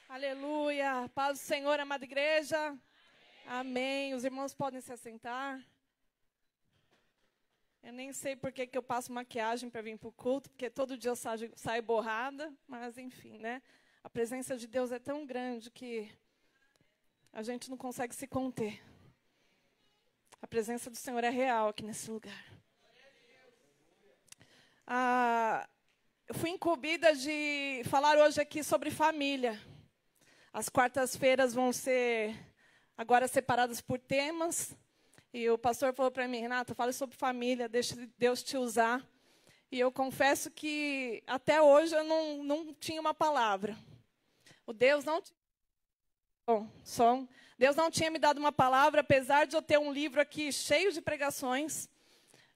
Aleluia. Paz do Senhor, amada igreja. Amém. Os irmãos podem se assentar. Eu nem sei por que eu passo maquiagem para vir para o culto, porque todo dia eu saio borrada, mas enfim, né? A presença de Deus é tão grande que a gente não consegue se conter. A presença do Senhor é real aqui nesse lugar. Eu fui incumbida de falar hoje aqui sobre família. As quartas-feiras vão ser agora separadas por temas. E o pastor falou para mim: Renata, fale sobre família, deixa Deus te usar. E eu confesso que até hoje eu não tinha uma palavra. Deus não tinha me dado uma palavra, apesar de eu ter um livro aqui cheio de pregações,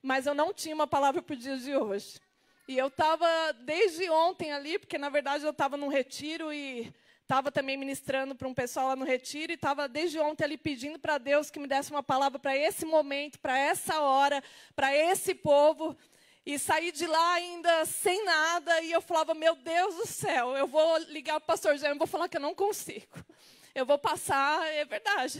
mas eu não tinha uma palavra para o dia de hoje. E eu estava desde ontem ali, porque na verdade eu estava num retiro e estava também ministrando para um pessoal lá no retiro, e estava desde ontem ali pedindo para Deus que me desse uma palavra para esse momento, para essa hora, para esse povo. E saí de lá ainda sem nada, e eu falava: meu Deus do céu, eu vou ligar para o pastor Jaime e vou falar que eu não consigo. Eu vou passar, é verdade.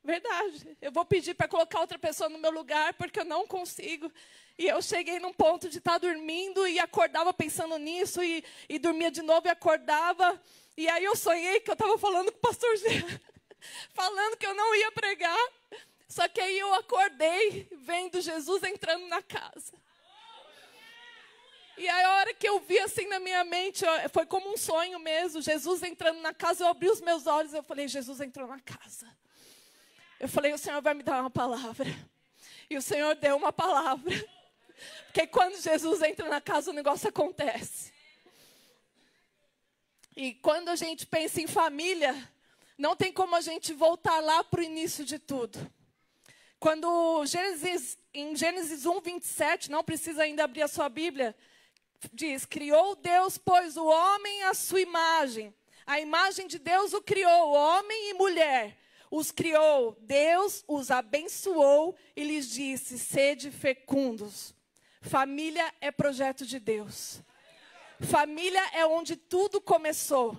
Verdade. Eu vou pedir para colocar outra pessoa no meu lugar, porque eu não consigo. E eu cheguei num ponto de estar dormindo e acordava pensando nisso, e dormia de novo e acordava. E aí eu sonhei que eu estava falando com o pastor Jean, falando que eu não ia pregar. Só que aí eu acordei vendo Jesus entrando na casa. E aí a hora que eu vi assim na minha mente, foi como um sonho mesmo. Jesus entrando na casa, eu abri os meus olhos e eu falei: Jesus entrou na casa. Eu falei: o Senhor vai me dar uma palavra. E o Senhor deu uma palavra. Porque quando Jesus entra na casa, o negócio acontece. E quando a gente pensa em família, não tem como a gente voltar lá para o início de tudo. Quando em Gênesis 1:27, não precisa ainda abrir a sua Bíblia, diz: criou Deus, pois, o homem à sua imagem. A imagem de Deus o criou, homem e mulher. Os criou, Deus os abençoou e lhes disse: sede fecundos. Família é projeto de Deus. Família é onde tudo começou.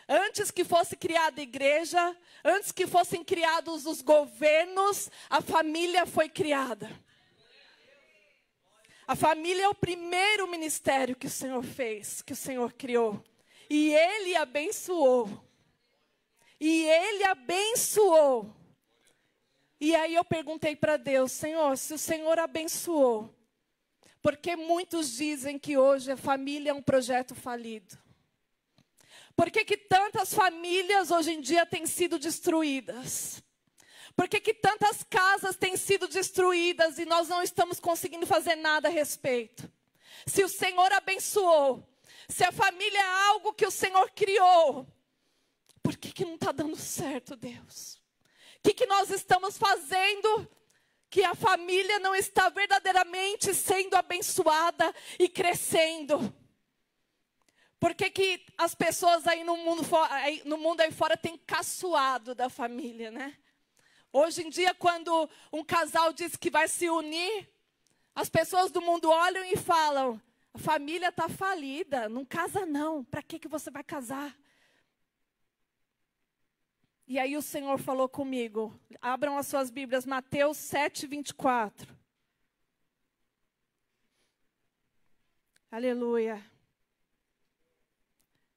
Antes que fosse criada a igreja, antes que fossem criados os governos, a família foi criada. A família é o primeiro ministério que o Senhor fez, que o Senhor criou. E Ele abençoou. E Ele abençoou. E aí eu perguntei para Deus: Senhor, se o Senhor abençoou, porque muitos dizem que hoje a família é um projeto falido? Por que tantas famílias hoje em dia têm sido destruídas? Por que tantas casas têm sido destruídas e nós não estamos conseguindo fazer nada a respeito? Se o Senhor abençoou, se a família é algo que o Senhor criou, por que não está dando certo, Deus? O que nós estamos fazendo que a família não está verdadeiramente sendo abençoada e crescendo? Por que as pessoas aí no mundo aí fora têm caçoado da família, né? Hoje em dia, quando um casal diz que vai se unir, as pessoas do mundo olham e falam: a família está falida, não casa não, para que você vai casar? E aí o Senhor falou comigo, abram as suas Bíblias, Mateus 7:24. Aleluia.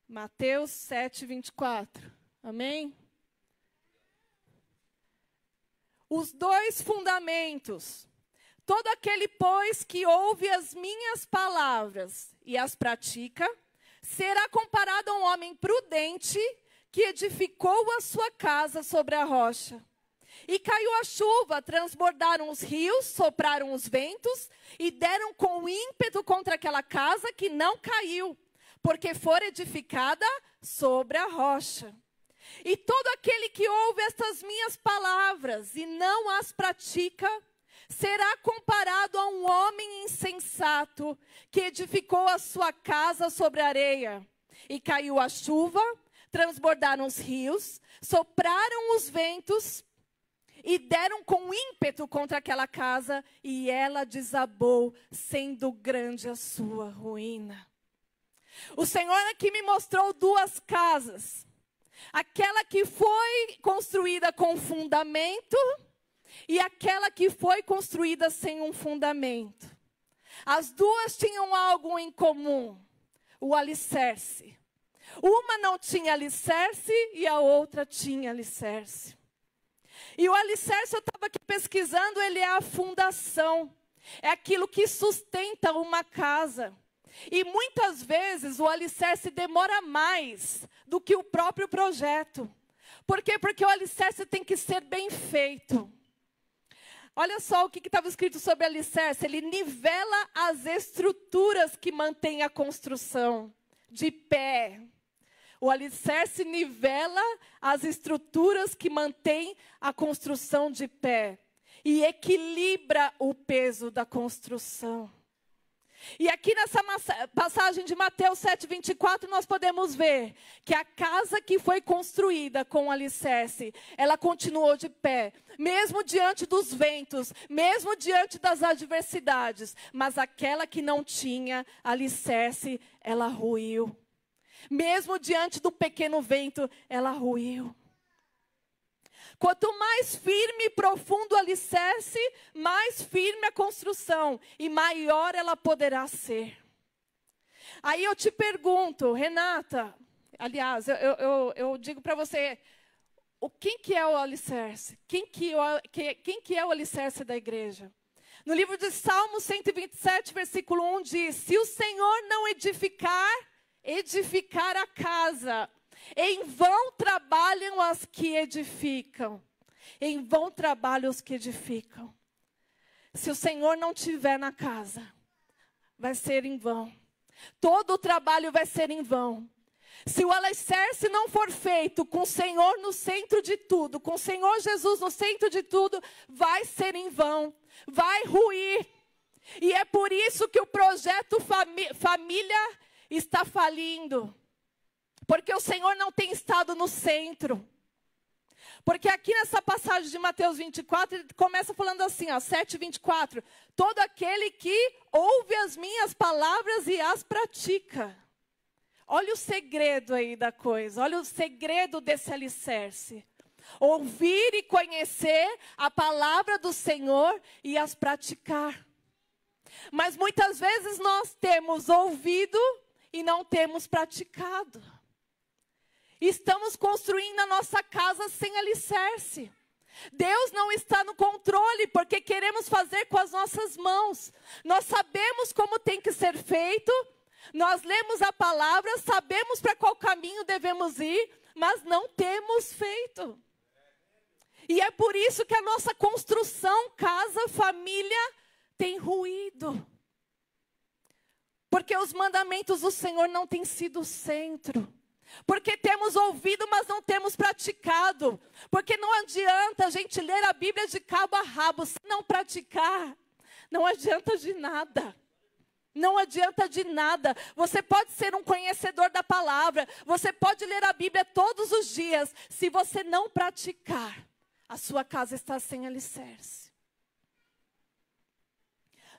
Mateus 7:24. Amém? Os dois fundamentos. Todo aquele, pois, que ouve as minhas palavras e as pratica, será comparado a um homem prudente que edificou a sua casa sobre a rocha. E caiu a chuva, transbordaram os rios, sopraram os ventos e deram com ímpeto contra aquela casa, que não caiu, porque fora edificada sobre a rocha. E todo aquele que ouve estas minhas palavras e não as pratica, será comparado a um homem insensato que edificou a sua casa sobre a areia. E caiu a chuva, transbordaram os rios, sopraram os ventos e deram com ímpeto contra aquela casa, e ela desabou, sendo grande a sua ruína. O Senhor aqui me mostrou duas casas. Aquela que foi construída com fundamento e aquela que foi construída sem um fundamento. As duas tinham algo em comum, o alicerce. Uma não tinha alicerce e a outra tinha alicerce. E o alicerce, eu estava aqui pesquisando, ele é a fundação. É aquilo que sustenta uma casa. E muitas vezes o alicerce demora mais do que o próprio projeto. Por quê? Porque o alicerce tem que ser bem feito. Olha só o que estava escrito sobre o alicerce. Ele nivela as estruturas que mantêm a construção de pé. O alicerce nivela as estruturas que mantêm a construção de pé. E equilibra o peso da construção. E aqui nessa passagem de Mateus 7:24, nós podemos ver que a casa que foi construída com alicerce, ela continuou de pé, mesmo diante dos ventos, mesmo diante das adversidades. Mas aquela que não tinha alicerce, ela ruiu. Mesmo diante do pequeno vento, ela ruiu. Quanto mais firme e profundo o alicerce, mais firme a construção e maior ela poderá ser. Aí eu te pergunto, Renata, aliás, eu digo para você, quem que é o alicerce? Quem que é o alicerce da igreja? No livro de Salmos 127, versículo 1 diz: se o Senhor não edificar a casa, em vão trabalham as que edificam. Em vão trabalham os que edificam. Se o Senhor não estiver na casa, vai ser em vão. Todo o trabalho vai ser em vão. Se o alicerce não for feito com o Senhor no centro de tudo, com o Senhor Jesus no centro de tudo, vai ser em vão. Vai ruir. E é por isso que o projeto família está falindo. Porque o Senhor não tem estado no centro. Porque aqui nessa passagem de Mateus 24, ele começa falando assim, 7:24. Todo aquele que ouve as minhas palavras e as pratica. Olha o segredo aí da coisa. Olha o segredo desse alicerce. Ouvir e conhecer a palavra do Senhor e as praticar. Mas muitas vezes nós temos ouvido e não temos praticado. Estamos construindo a nossa casa sem alicerce. Deus não está no controle, porque queremos fazer com as nossas mãos. Nós sabemos como tem que ser feito, nós lemos a palavra, sabemos para qual caminho devemos ir, mas não temos feito. E é por isso que a nossa construção, casa, família, tem ruído. Porque os mandamentos do Senhor não têm sido o centro. Porque temos ouvido, mas não temos praticado. Porque não adianta a gente ler a Bíblia de cabo a rabo. Se não praticar, não adianta de nada. Não adianta de nada. Você pode ser um conhecedor da palavra. Você pode ler a Bíblia todos os dias. Se você não praticar, a sua casa está sem alicerce.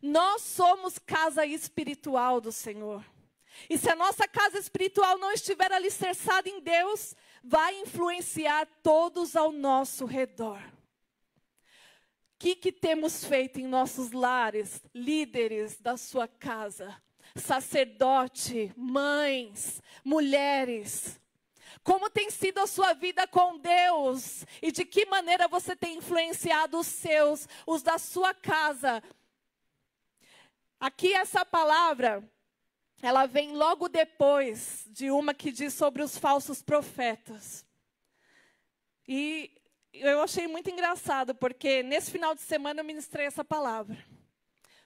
Nós somos casa espiritual do Senhor. E se a nossa casa espiritual não estiver alicerçada em Deus, vai influenciar todos ao nosso redor. O que temos feito em nossos lares, líderes da sua casa, sacerdote, mães, mulheres? Como tem sido a sua vida com Deus? E de que maneira você tem influenciado os da sua casa? Aqui essa palavra, ela vem logo depois de uma que diz sobre os falsos profetas. E eu achei muito engraçado, porque nesse final de semana eu ministrei essa palavra.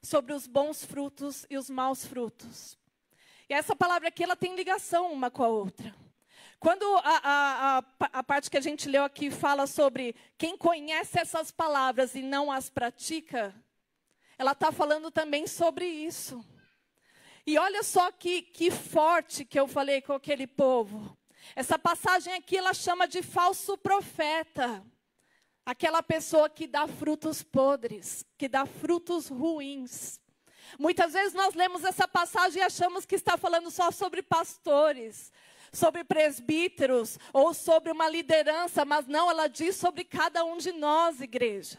Sobre os bons frutos e os maus frutos. E essa palavra aqui, ela tem ligação uma com a outra. Quando a parte que a gente leu aqui fala sobre quem conhece essas palavras e não as pratica, ela está falando também sobre isso. E olha só que forte que eu falei com aquele povo. Essa passagem aqui, ela chama de falso profeta. Aquela pessoa que dá frutos podres, que dá frutos ruins. Muitas vezes nós lemos essa passagem e achamos que está falando só sobre pastores, sobre presbíteros ou sobre uma liderança, mas não, ela diz sobre cada um de nós, igreja.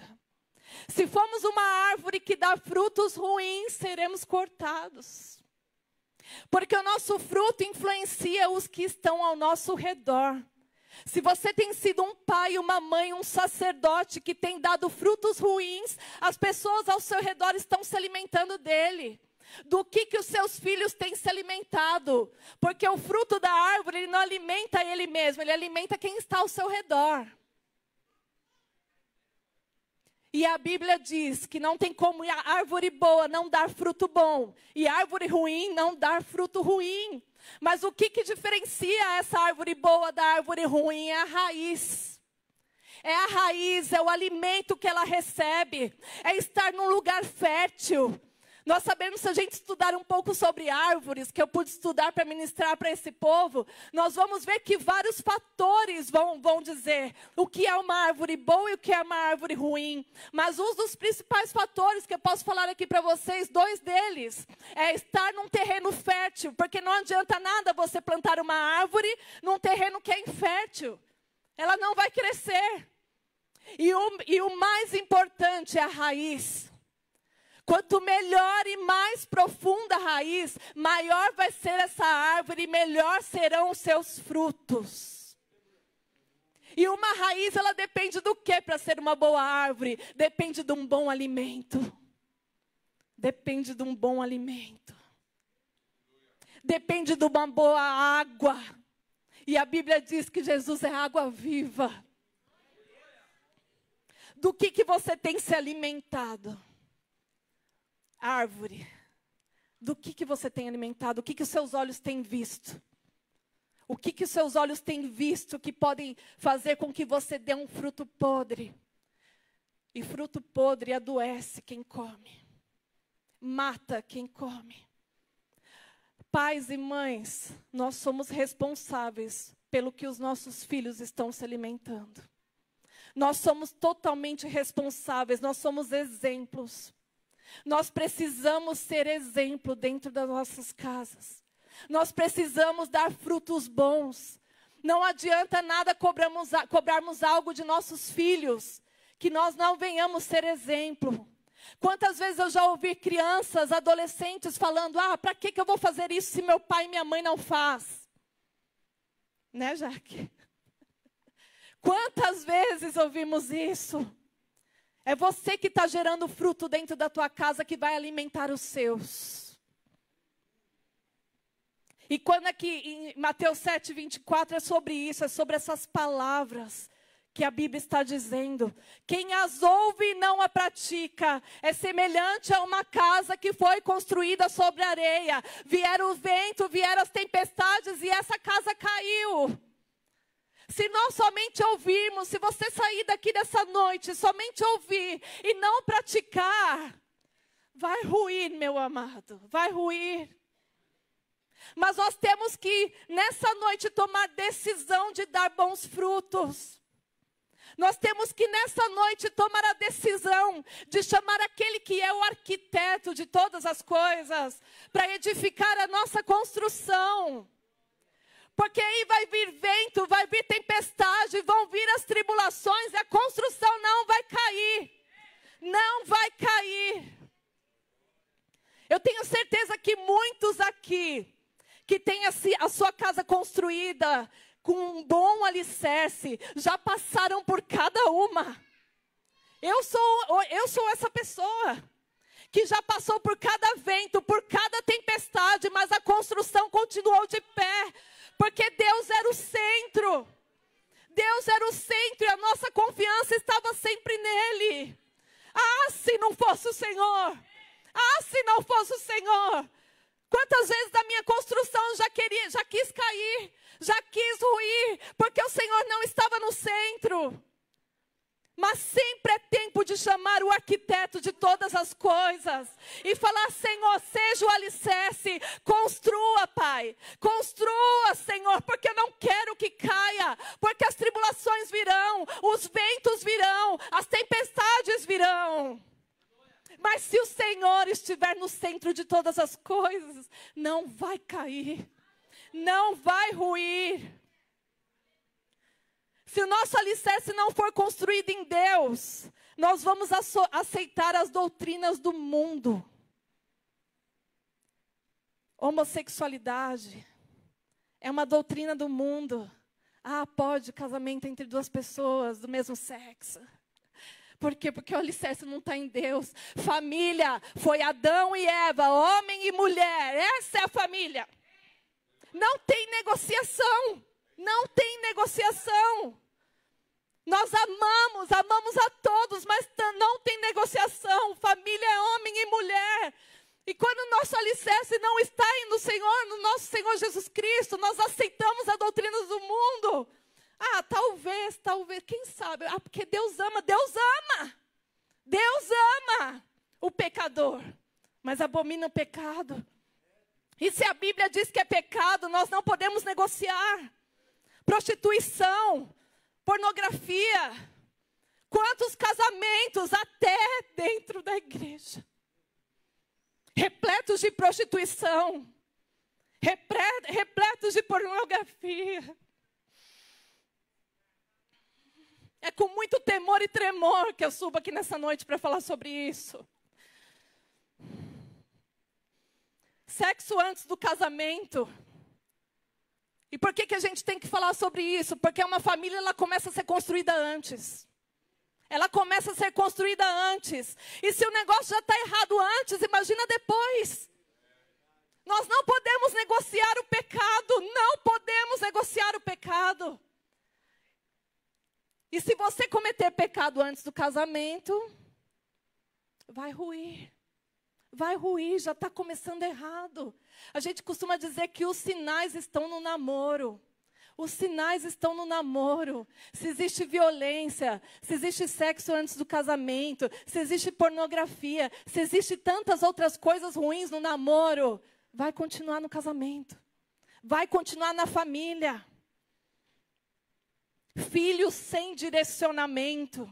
Se formos uma árvore que dá frutos ruins, seremos cortados. Porque o nosso fruto influencia os que estão ao nosso redor. Se você tem sido um pai, uma mãe, um sacerdote que tem dado frutos ruins, as pessoas ao seu redor estão se alimentando dele. Do que os seus filhos têm se alimentado? Porque o fruto da árvore, ele não alimenta ele mesmo, ele alimenta quem está ao seu redor. E a Bíblia diz que não tem como a árvore boa não dar fruto bom, e a árvore ruim não dar fruto ruim. Mas o que diferencia essa árvore boa da árvore ruim é a raiz. É a raiz, é o alimento que ela recebe, é estar num lugar fértil. Nós sabemos, se a gente estudar um pouco sobre árvores, que eu pude estudar para ministrar para esse povo, nós vamos ver que vários fatores vão dizer o que é uma árvore boa e o que é uma árvore ruim. Mas um dos principais fatores que eu posso falar aqui para vocês, 2 deles, é estar num terreno fértil, porque não adianta nada você plantar uma árvore num terreno que é infértil. Ela não vai crescer. E o mais importante é a raiz. Quanto melhor e mais profunda a raiz, maior vai ser essa árvore e melhor serão os seus frutos. E uma raiz, ela depende do que para ser uma boa árvore? Depende de um bom alimento. Depende de um bom alimento. Depende de uma boa água. E a Bíblia diz que Jesus é água viva. Do que você tem se alimentado? Árvore, do que você tem alimentado? O que os seus olhos têm visto? O que os seus olhos têm visto que podem fazer com que você dê um fruto podre? E fruto podre adoece quem come, mata quem come. Pais e mães, nós somos responsáveis pelo que os nossos filhos estão se alimentando. Nós somos totalmente responsáveis, nós somos exemplos. Nós precisamos ser exemplo dentro das nossas casas. Nós precisamos dar frutos bons. Não adianta nada cobrarmos algo de nossos filhos, que nós não venhamos ser exemplo. Quantas vezes eu já ouvi crianças, adolescentes falando, para que eu vou fazer isso se meu pai e minha mãe não faz? Né, Jaque? Quantas vezes ouvimos isso? É você que está gerando fruto dentro da tua casa que vai alimentar os seus. E quando aqui em Mateus 7:24 é sobre isso, é sobre essas palavras que a Bíblia está dizendo. Quem as ouve e não a pratica é semelhante a uma casa que foi construída sobre areia. Vieram o vento, vieram as tempestades e essa casa caiu. Se nós somente ouvirmos, se você sair daqui dessa noite, somente ouvir e não praticar, vai ruir, meu amado, vai ruir. Mas nós temos que, nessa noite, tomar decisão de dar bons frutos. Nós temos que, nessa noite, tomar a decisão de chamar aquele que é o arquiteto de todas as coisas, para edificar a nossa construção. Porque aí vai vir vento, vai vir tempestade, vão vir as tribulações e a construção não vai cair. Não vai cair. Eu tenho certeza que muitos aqui, que têm a sua casa construída com um bom alicerce, já passaram por cada uma. Eu sou essa pessoa que já passou por cada vento, por cada tempestade, mas a construção continuou de pé. Porque Deus era o centro. Deus era o centro e a nossa confiança estava sempre nele. Se não fosse o Senhor. Se não fosse o Senhor. Quantas vezes da minha construção já quis cair, já quis ruir, porque o Senhor não estava no centro. Mas sempre é tempo de chamar o arquiteto de todas as coisas e falar, Senhor, seja o alicerce, construa, Pai, construa, Senhor, porque eu não quero que caia, porque as tribulações virão, os ventos virão, as tempestades virão. Mas se o Senhor estiver no centro de todas as coisas, não vai cair. não vai ruir. Se o nosso alicerce não for construído em Deus, nós vamos aceitar as doutrinas do mundo. Homossexualidade é uma doutrina do mundo. Ah, pode casamento entre duas pessoas do mesmo sexo. Por quê? Porque o alicerce não está em Deus. Família foi Adão e Eva, homem e mulher. Essa é a família. Não tem negociação. Não tem negociação. Nós amamos a todos, mas não tem negociação. Família é homem e mulher. E quando o nosso alicerce não está no Senhor, no nosso Senhor Jesus Cristo, nós aceitamos a doutrina do mundo. Ah, talvez, quem sabe? Ah, porque Deus ama o pecador, mas abomina o pecado. E se a Bíblia diz que é pecado, nós não podemos negociar. Prostituição, pornografia, quantos casamentos até dentro da igreja, repletos de prostituição, repletos de pornografia. É com muito temor e tremor que eu subo aqui nessa noite para falar sobre isso. Sexo antes do casamento. E por que a gente tem que falar sobre isso? Porque uma família, ela começa a ser construída antes. Ela começa a ser construída antes. E se o negócio já está errado antes, imagina depois. Nós não podemos negociar o pecado. Não podemos negociar o pecado. E se você cometer pecado antes do casamento, vai ruir. Vai ruir, já está começando errado. A gente costuma dizer que os sinais estão no namoro. Os sinais estão no namoro. Se existe violência, se existe sexo antes do casamento, se existe pornografia, se existe tantas outras coisas ruins no namoro, vai continuar no casamento. Vai continuar na família. Filhos sem direcionamento.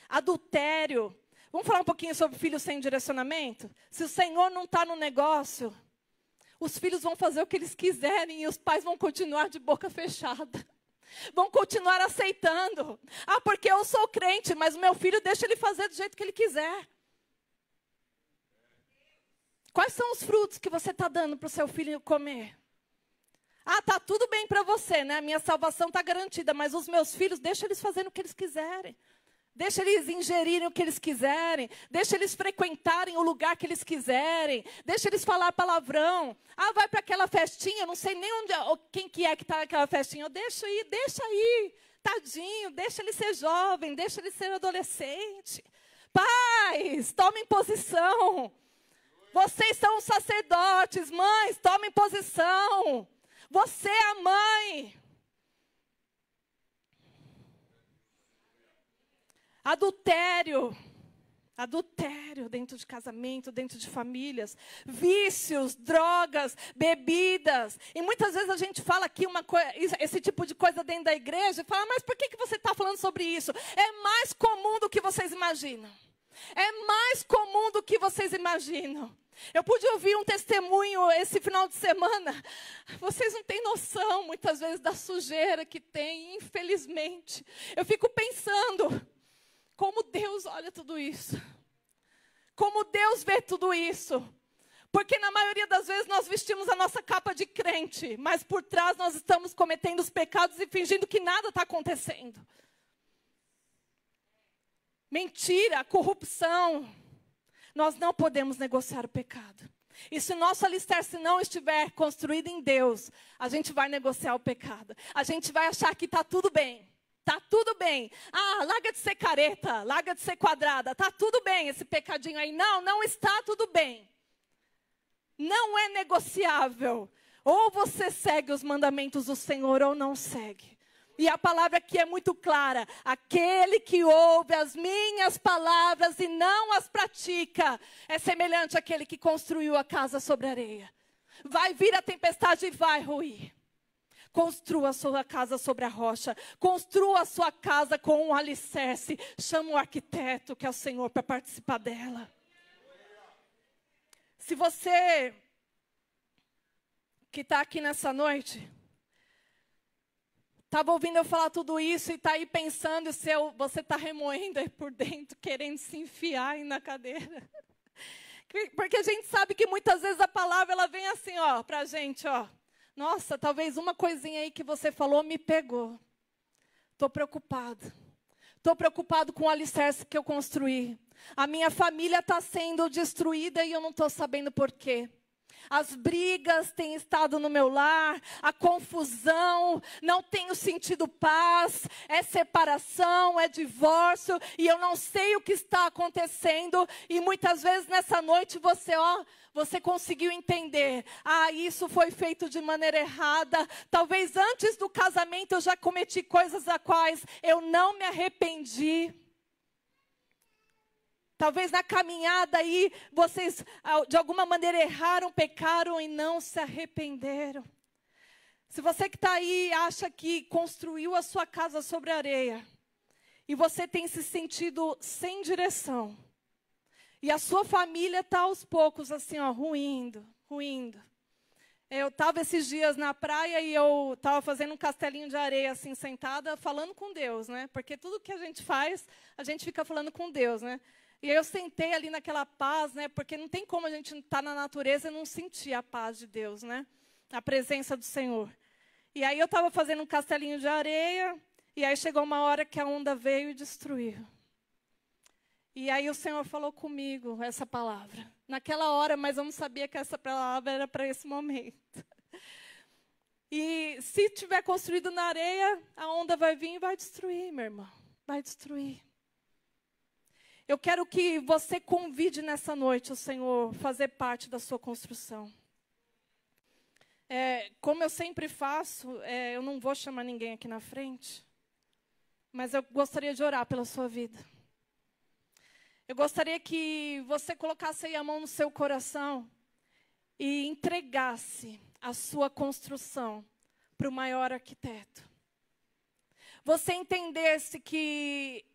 Adultério. Vamos falar um pouquinho sobre filhos sem direcionamento? Se o Senhor não está no negócio, os filhos vão fazer o que eles quiserem e os pais vão continuar de boca fechada. Vão continuar aceitando. Ah, porque eu sou crente, mas o meu filho deixa ele fazer do jeito que ele quiser. Quais são os frutos que você está dando para o seu filho comer? Ah, tá tudo bem para você, né? Minha salvação está garantida, mas os meus filhos, deixa eles fazerem o que eles quiserem. Deixa eles ingerirem o que eles quiserem. Deixa eles frequentarem o lugar que eles quiserem. Deixa eles falar palavrão. Ah, vai para aquela festinha, eu não sei nem onde, quem que é que está naquela festinha. Deixa aí. Tadinho, deixa ele ser jovem, deixa ele ser adolescente. Pais, tomem posição. Vocês são os sacerdotes, mães, tomem posição. Você é a mãe. Adultério dentro de casamento, dentro de famílias, vícios, drogas, bebidas. E muitas vezes a gente fala aqui esse tipo de coisa dentro da igreja e fala, mas por que você está falando sobre isso? É mais comum do que vocês imaginam. É mais comum do que vocês imaginam. Eu pude ouvir um testemunho esse final de semana. Vocês não têm noção, muitas vezes, da sujeira que tem, infelizmente. Eu fico pensando, como Deus olha tudo isso. Como Deus vê tudo isso. Porque na maioria das vezes nós vestimos a nossa capa de crente, mas por trás nós estamos cometendo os pecados e fingindo que nada está acontecendo. Mentira, corrupção. Nós não podemos negociar o pecado. E se o nosso alicerce não estiver construído em Deus, a gente vai negociar o pecado. A gente vai achar que está tudo bem. Está tudo bem. Ah, larga de ser careta, larga de ser quadrada. Está tudo bem esse pecadinho aí. Não, não está tudo bem. Não é negociável. Ou você segue os mandamentos do Senhor ou não segue. E a palavra aqui é muito clara. Aquele que ouve as minhas palavras e não as pratica, é semelhante àquele que construiu a casa sobre areia. Vai vir a tempestade e vai ruir. Construa a sua casa sobre a rocha. Construa a sua casa com um alicerce. Chama o arquiteto, que é o Senhor, para participar dela. Se você que está aqui nessa noite, estava ouvindo eu falar tudo isso e está aí pensando se você está remoendo aí por dentro, querendo se enfiar aí na cadeira. Porque a gente sabe que muitas vezes a palavra ela vem assim, ó, para a gente, ó. Nossa, talvez uma coisinha aí que você falou me pegou. Estou preocupado. Estou preocupado com o alicerce que eu construí. A minha família está sendo destruída e eu não estou sabendo por quê. As brigas têm estado no meu lar, a confusão, não tenho sentido paz, é separação, é divórcio, e eu não sei o que está acontecendo. E muitas vezes nessa noite você conseguiu entender. Isso foi feito de maneira errada. Talvez antes do casamento eu já cometi coisas a quais eu não me arrependi. Talvez na caminhada aí, vocês de alguma maneira erraram, pecaram e não se arrependeram. Se você que está aí acha que construiu a sua casa sobre areia, e você tem se sentido sem direção, e a sua família está aos poucos assim, ó, ruindo. Eu estava esses dias na praia e eu estava fazendo um castelinho de areia assim, sentada, falando com Deus, né? Porque tudo que a gente faz, a gente fica falando com Deus, né? E aí eu sentei ali naquela paz, né? Porque não tem como a gente estar na natureza e não sentir a paz de Deus, né? A presença do Senhor. E aí eu estava fazendo um castelinho de areia, e aí chegou uma hora que a onda veio e destruiu. E aí o Senhor falou comigo essa palavra. Naquela hora, mas eu não sabia que essa palavra era para esse momento. E se tiver construído na areia, a onda vai vir e vai destruir, meu irmão. Vai destruir. Eu quero que você convide nessa noite o Senhor a fazer parte da sua construção. Como eu sempre faço, eu não vou chamar ninguém aqui na frente, mas eu gostaria de orar pela sua vida. Eu gostaria que você colocasse aí a mão no seu coração e entregasse a sua construção para o maior arquiteto. Você entendesse que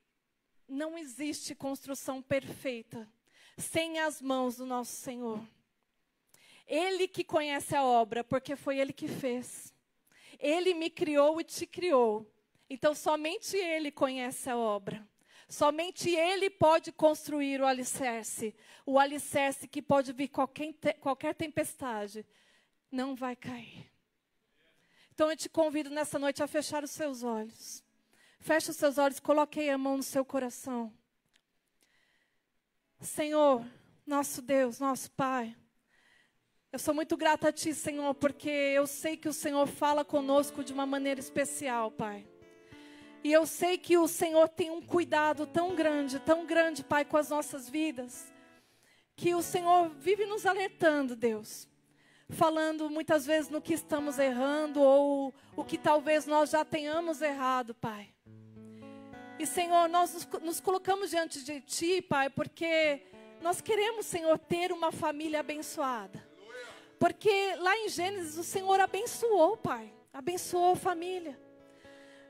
não existe construção perfeita sem as mãos do nosso Senhor. Ele que conhece a obra, porque foi Ele que fez. Ele me criou e te criou. Então, somente Ele conhece a obra. Somente Ele pode construir o alicerce. O alicerce que pode vir qualquer tempestade. Não vai cair. Então, eu te convido nessa noite a fechar os seus olhos. Feche os seus olhos, coloque aí a mão no seu coração. Senhor, nosso Deus, nosso Pai, eu sou muito grata a Ti, Senhor, porque eu sei que o Senhor fala conosco de uma maneira especial, Pai. E eu sei que o Senhor tem um cuidado tão grande, Pai, com as nossas vidas, que o Senhor vive nos alertando, Deus. Falando muitas vezes no que estamos errando ou o que talvez nós já tenhamos errado, Pai. E, Senhor, nós nos colocamos diante de Ti, Pai, porque nós queremos, Senhor, ter uma família abençoada. Porque lá em Gênesis o Senhor abençoou, Pai. Abençoou a família.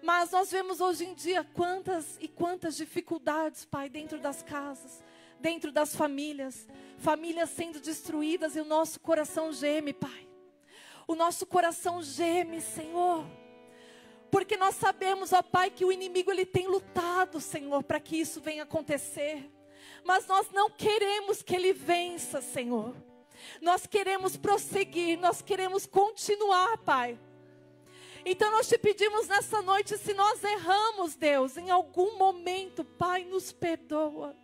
Mas nós vemos hoje em dia quantas e quantas dificuldades, Pai, dentro das casas, dentro das famílias. Famílias sendo destruídas e o nosso coração geme, Pai. O nosso coração geme, Senhor. Porque nós sabemos, ó Pai, que o inimigo ele tem lutado, Senhor, para que isso venha acontecer. Mas nós não queremos que ele vença, Senhor. Nós queremos prosseguir, nós queremos continuar, Pai. Então nós te pedimos nessa noite, se nós erramos, Deus, em algum momento, Pai, nos perdoa.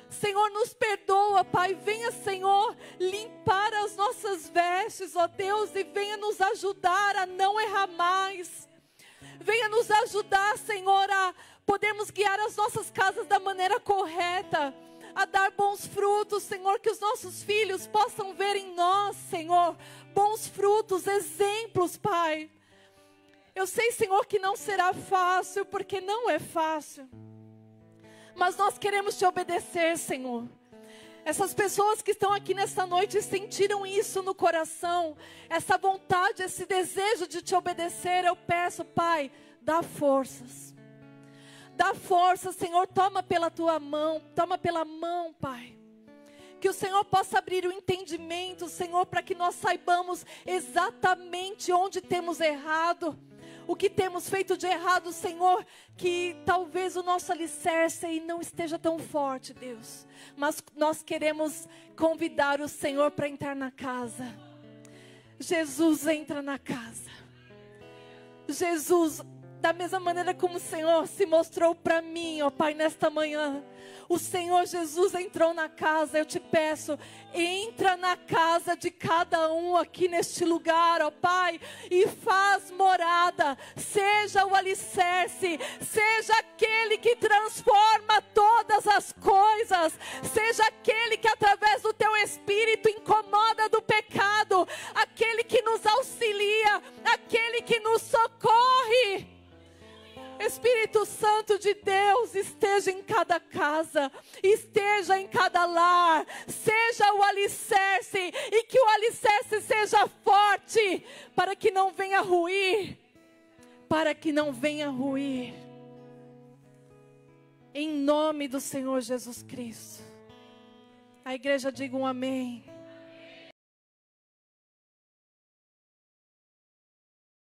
Senhor, nos perdoa, Pai. Venha, Senhor, limpar as nossas vestes, ó Deus, e venha nos ajudar a não errar mais. Venha nos ajudar, Senhor, a podermos guiar as nossas casas da maneira correta, a dar bons frutos, Senhor, que os nossos filhos possam ver em nós, Senhor, bons frutos, exemplos, Pai. Eu sei, Senhor, que não será fácil, porque não é fácil. Mas nós queremos te obedecer, Senhor. Essas pessoas que estão aqui nessa noite sentiram isso no coração, essa vontade, esse desejo de te obedecer. Eu peço, Pai, dá forças. Dá força, Senhor, toma pela tua mão, toma pela mão, Pai. Que o Senhor possa abrir o entendimento, Senhor, para que nós saibamos exatamente onde temos errado. O que temos feito de errado, Senhor, que talvez o nosso alicerce aí não esteja tão forte, Deus. Mas nós queremos convidar o Senhor para entrar na casa. Jesus, entra na casa. Jesus, da mesma maneira como o Senhor se mostrou para mim, ó Pai, nesta manhã. O Senhor Jesus entrou na casa. Eu te peço, entra na casa de cada um aqui neste lugar, ó Pai, e faz morada. Seja o alicerce, seja aquele que transforma todas as coisas, seja aquele que através do teu Espírito incomoda do pecado, aquele que nos auxilia, aquele que nos socorre. Espírito Santo de Deus, esteja em cada casa, esteja em cada lar, seja o alicerce, e que o alicerce seja forte, para que não venha ruir, em nome do Senhor Jesus Cristo. A igreja diga um amém.